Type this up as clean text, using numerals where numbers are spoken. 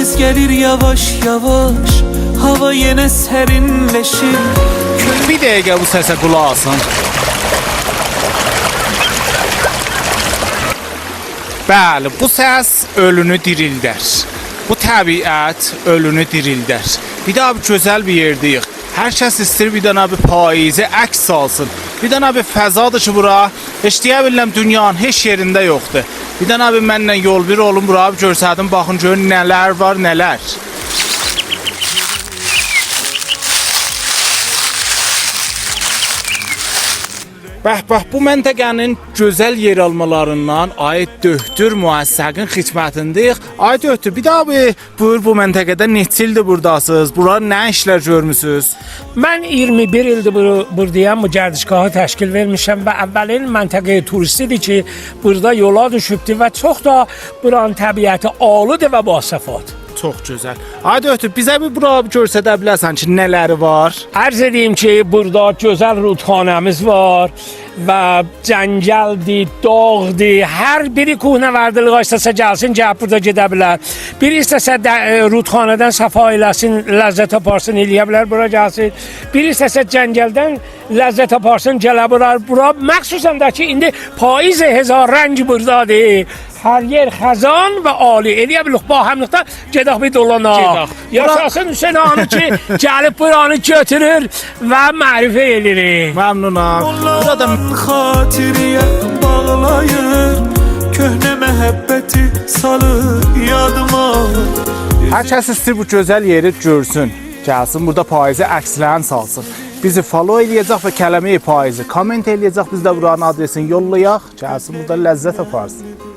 Payız gelir yavaş yavaş, hava yine serinleşir. Bir dəqiqə bu səsə qulaq asın. Bəli, bu səs ölünü dirildər. Bu təbiət ölünü dirildər. Bir də abi gözəl bir yerdəyik. Hər kəs istəyir bir dənə bir payizə əks alsın. Bir dənə bir fəzadır ki bura, heç deyə bilirəm dünyanın heç yerində yoxdur. Bir dənə abi mənlə yol bir olun bura abi görsədim, baxın görün nələr var, nələr. Bəh, bu məntəqənin gözəl yer almalarından Aid Döhtür müəssisənin xidmətindəyik. Aid Döhtür, bir daha buyur bu məntəqədə neçə ildir buradasınız? Bura nə işlər görmüsünüz? Mən 21 ildir buradayam, bu gərdişgahı təşkil vermişəm və əvvəlin məntəqə turistidir ki, burada yola düşübdür və çox da buranın təbiəti alıdır və basafat. Çox gözəl. Aid Döhtür, bizə bir bura göstərə bilərsən ki, nələri var? Arz edeyim ki, burada gözəl rudxanəmiz var və cəngəldir, dağdır. Hər biri köhnəvərdiliyə istəsə gəlsin, gəlib burada gedə bilər. Biri istəsə rudxanədən səfa eləsin, ləzzət aparsın, eləyə bilər, bura gəlsin. Biri istəsə cəngəldən ləzzət aparsın, gələ bilər. Bura məxsusən də ki, indi payız hezar rəng buradadır. Hər yer xəzan və ali. Eləyə bilik, ba həmlikdə gedək bir dolanaq. Yaşasın Hüseyin Hanı ki, gəlib buranı götürür və mərifə edirik. Məmnunam. Burada xatiriyə bağlayır, köhnə məhəbbəti salır yadıma. hər kəs istəyir bu gözəl yeri görsün. Gəlsin, burada payizə əkslərini salsın. Bizi follow eləyəcək və kələməyi payizə komment eləyəcək. Biz də buranın adresini yollayaq. Gəlsin, burada ləzzət aparsın.